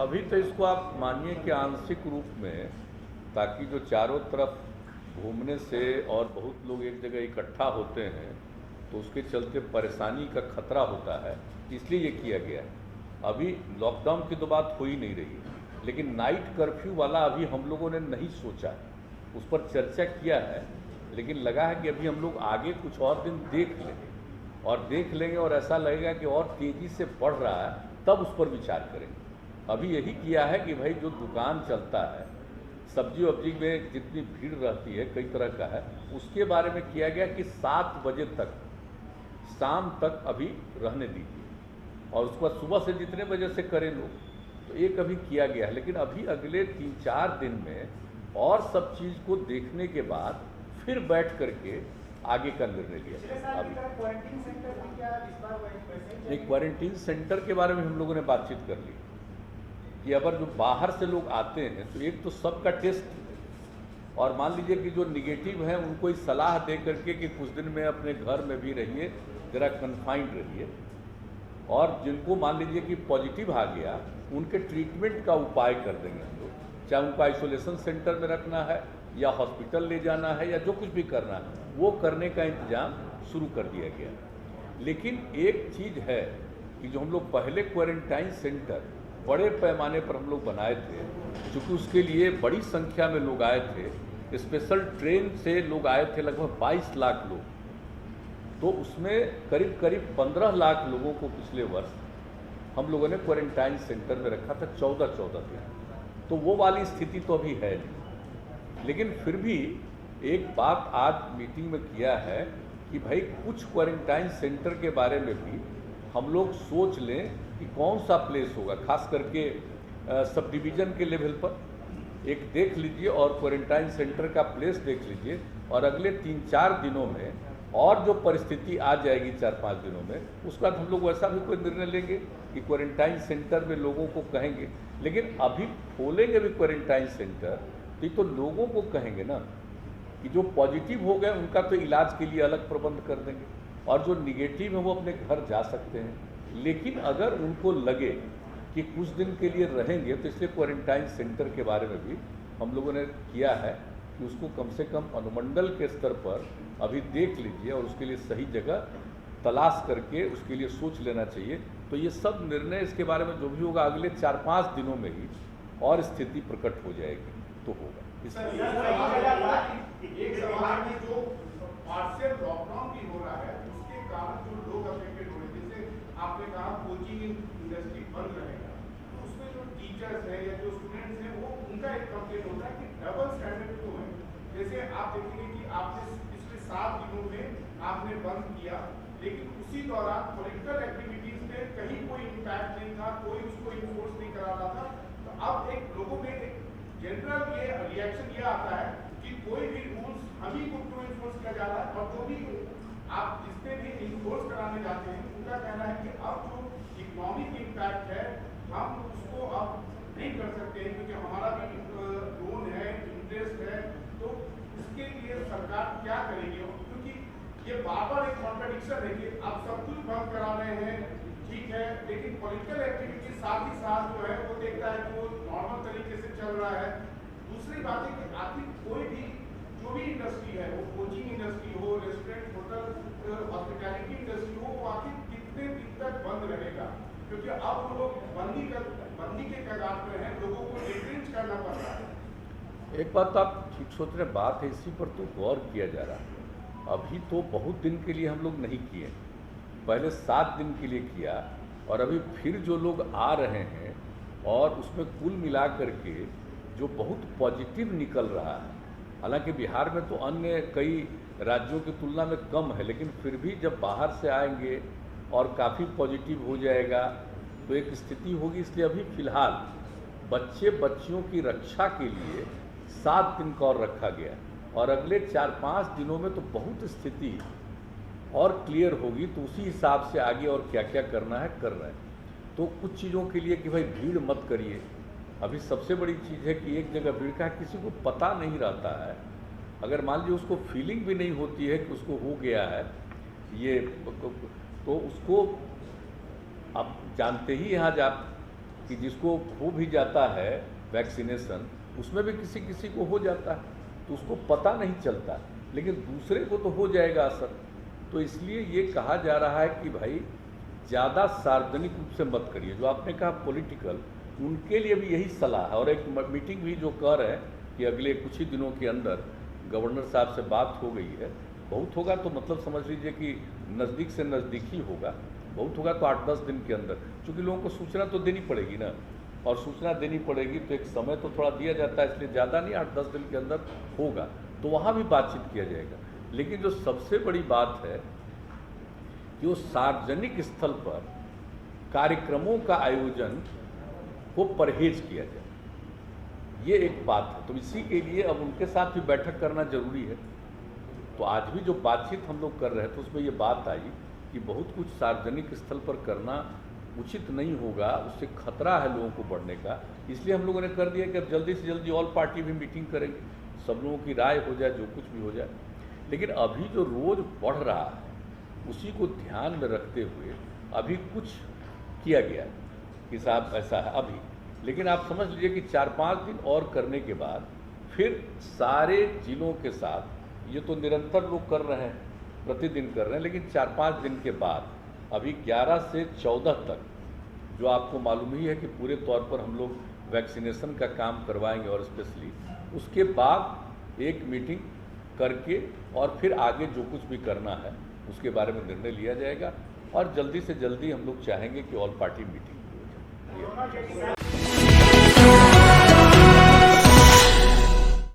अभी तो इसको आप मानिए कि आंशिक रूप में, ताकि जो चारों तरफ घूमने से और बहुत लोग एक जगह इकट्ठा होते हैं तो उसके चलते परेशानी का खतरा होता है, इसलिए ये किया गया है। अभी लॉकडाउन की तो बात हो ही नहीं रही है, लेकिन नाइट कर्फ्यू वाला अभी हम लोगों ने नहीं सोचा है, उस पर चर्चा किया है, लेकिन लगा है कि अभी हम लोग आगे कुछ और दिन देख लेंगे और देख लेंगे और ऐसा लगेगा कि और तेज़ी से बढ़ रहा है तब उस पर विचार करेंगे। अभी यही किया है कि भाई जो दुकान चलता है, सब्जी वब्जी में जितनी भीड़ रहती है, कई तरह का है, उसके बारे में किया गया कि 7 बजे तक, शाम तक अभी रहने दीजिए और उसके बाद सुबह से जितने बजे से करें लोग, तो एक अभी किया गया है। लेकिन अभी अगले 3-4 दिन में और सब चीज़ को देखने के बाद फिर बैठ करके आगे का निर्णय लिया। अभी एक क्वारंटीन सेंटर के बारे में हम लोगों ने बातचीत कर ली कि अगर जो बाहर से लोग आते हैं तो एक तो सबका टेस्ट, और मान लीजिए कि जो निगेटिव हैं उनको ही सलाह दे करके कि कुछ दिन में अपने घर में भी रहिए, ज़रा कन्फाइंड रहिए, और जिनको मान लीजिए कि पॉजिटिव आ गया उनके ट्रीटमेंट का उपाय कर देंगे हम लोग, चाहे उनको आइसोलेशन सेंटर में रखना है या हॉस्पिटल ले जाना है या जो कुछ भी करना है वो करने का इंतज़ाम शुरू कर दिया गया। लेकिन एक चीज़ है कि जो हम लोग पहले क्वारंटाइन सेंटर बड़े पैमाने पर हम लोग बनाए थे, चूँकि उसके लिए बड़ी संख्या में लोग आए थे, स्पेशल ट्रेन से लोग आए थे, लगभग 22 लाख लोग, तो उसमें करीब करीब 15 लाख लोगों को पिछले वर्ष हम लोगों ने क्वारंटाइन सेंटर में रखा था 14-14 दिन। तो वो वाली स्थिति तो अभी है नहीं, लेकिन फिर भी एक बात आज मीटिंग में किया है कि भाई कुछ क्वारंटाइन सेंटर के बारे में भी हम लोग सोच लें कि कौन सा प्लेस होगा, खास करके सब डिवीज़न के लेवल पर एक देख लीजिए और क्वारंटाइन सेंटर का प्लेस देख लीजिए, और अगले 3-4 दिनों में और जो परिस्थिति आ जाएगी 4-5 दिनों में, उसके बाद हम लोग वैसा भी कोई निर्णय लेंगे कि क्वारंटाइन सेंटर में लोगों को कहेंगे। लेकिन अभी खोलेंगे भी क्वारंटाइन सेंटर तो लोगों को कहेंगे ना कि जो पॉजिटिव हो गए उनका तो इलाज के लिए अलग प्रबंध कर देंगे, और जो निगेटिव है वो अपने घर जा सकते हैं। लेकिन अगर उनको लगे कि कुछ दिन के लिए रहेंगे तो इसलिए क्वारंटाइन सेंटर के बारे में भी हम लोगों ने किया है कि उसको कम से कम अनुमंडल के स्तर पर अभी देख लीजिए और उसके लिए सही जगह तलाश करके उसके लिए सोच लेना चाहिए। तो ये सब निर्णय इसके बारे में जो भी होगा अगले 4-5 दिनों में ही और स्थिति प्रकट हो जाएगी तो होगा। एक सवाल में जो पार्शियल लॉकडाउन भी हो रहा है उसके कारण जो लोग अफेक्टेड हो रहे हैं, जैसे आपने कहा कोचिंग इंडस्ट्री बंद रहेगा, तो उसमें जो टीचर्स हैं या जो स्टूडेंट्स हैं वो उनका एक कंप्लेंट होता है कि डबल स्टैंडर्ड क्यों है। जैसे आप देखेंगे कि आपने पिछले 7 दिनों में आपने बंद किया, लेकिन उसी दौरान पॉलिटिकल एक्टिविटीज में कहीं कोई इम्पैक्ट नहीं था, कोई उसको इन्फोर्स नहीं करा रहा था। तो अब एक लोगों में एक जनरल ये रिएक्शन ये आता है कि कोई भी रूल्स हम ही को क्यों इन्फोर्स किया जा रहा है, और जो भी आप जिसपे भी इन्फोर्स कराने जाते हैं उनका कहना है कि अब जो इकोनॉमिक इम्पैक्ट है हम उसको अब नहीं कर सकते हैं क्योंकि हमारा भी लोन है, इंटरेस्ट है, तो इसके लिए सरकार क्या करेगी। क्योंकि ये बार-बार एक कॉन्ट्रडिक्शन है कि आप सब कुछ बंद करा रहे हैं, ठीक है, लेकिन पॉलिटिकल एक्टिविटी साथ ही साथ जो है वो देखता है कि वो नॉर्मल तरीके से चल रहा है। दूसरी बात है कि आखिर कोई भी जो भी इंडस्ट्री है, वो कोचिंग इंडस्ट्री हो, रेस्टोरेंट, होटल, हॉस्पिटैलिटी इंडस्ट्री हो, वो आखिर कितने दिन तक बंद रहेगा, क्योंकि अब वो लोग बंदी के कगार पर हैं, लोगों को रिट्रेंच करना पड़ रहा है। एक बात आप ठीक सोच रहे, बात है इसी पर तो गौर किया जा रहा है। अभी तो बहुत दिन के लिए हम लोग नहीं किए, पहले 7 दिन के लिए किया, और अभी फिर जो लोग आ रहे हैं और उसमें कुल मिला करके जो बहुत पॉजिटिव निकल रहा है, हालांकि बिहार में तो अन्य कई राज्यों की तुलना में कम है, लेकिन फिर भी जब बाहर से आएंगे और काफ़ी पॉजिटिव हो जाएगा तो एक स्थिति होगी। इसलिए अभी फ़िलहाल बच्चियों की रक्षा के लिए 7 दिन का और रखा गया, और अगले 4-5 दिनों में तो बहुत स्थिति और क्लियर होगी, तो उसी हिसाब से आगे और क्या क्या करना है कर रहे हैं। तो कुछ चीज़ों के लिए कि भाई भीड़ मत करिए, अभी सबसे बड़ी चीज़ है कि एक जगह भीड़ का किसी को पता नहीं रहता है, अगर मान लीजिए उसको फीलिंग भी नहीं होती है कि उसको हो गया है ये, तो उसको अब जानते ही यहाँ कि जिसको हो भी जाता है वैक्सीनेशन, उसमें भी किसी किसी को हो जाता है तो उसको पता नहीं चलता, लेकिन दूसरे को तो हो जाएगा असर। तो इसलिए ये कहा जा रहा है कि भाई ज़्यादा सार्वजनिक रूप से मत करिए। जो आपने कहा पॉलिटिकल, उनके लिए भी यही सलाह है। और एक मीटिंग भी जो कह रहे हैं कि अगले कुछ ही दिनों के अंदर गवर्नर साहब से बात हो गई है। बहुत होगा तो मतलब समझ लीजिए कि नज़दीक से नज़दीक ही होगा, बहुत होगा तो 8-10 दिन के अंदर, क्योंकि लोगों को सूचना तो देनी पड़ेगी ना, और सूचना देनी पड़ेगी तो एक समय तो थोड़ा दिया जाता है, इसलिए ज़्यादा नहीं 8-10 दिन के अंदर होगा, तो वहाँ भी बातचीत किया जाएगा। लेकिन जो सबसे बड़ी बात है कि वो सार्वजनिक स्थल पर कार्यक्रमों का आयोजन को परहेज किया जाए, ये एक बात है। तो इसी के लिए अब उनके साथ भी बैठक करना जरूरी है। तो आज भी जो बातचीत हम लोग कर रहे थे उसमें ये बात आई कि बहुत कुछ सार्वजनिक स्थल पर करना उचित नहीं होगा, उससे खतरा है लोगों को बढ़ने का। इसलिए हम लोगों ने कर दिया कि अब जल्दी से जल्दी ऑल पार्टी भी मीटिंग करेंगे, सब लोगों की राय हो जाए, जो कुछ भी हो जाए। लेकिन अभी जो रोज़ बढ़ रहा है उसी को ध्यान में रखते हुए अभी कुछ किया गया है कि साहब ऐसा है अभी। लेकिन आप समझ लीजिए कि 4-5 दिन और करने के बाद फिर सारे जिलों के साथ, ये तो निरंतर लोग कर रहे हैं, प्रतिदिन कर रहे हैं, लेकिन 4-5 दिन के बाद अभी 11 से 14 तक जो आपको मालूम ही है कि पूरे तौर पर हम लोग वैक्सीनेशन का काम करवाएंगे। और स्पेशली उसके बाद एक मीटिंग करके और फिर आगे जो कुछ भी करना है उसके बारे में निर्णय लिया जाएगा। और जल्दी से जल्दी हम लोग चाहेंगे कि ऑल पार्टी मीटिंग हो जाए।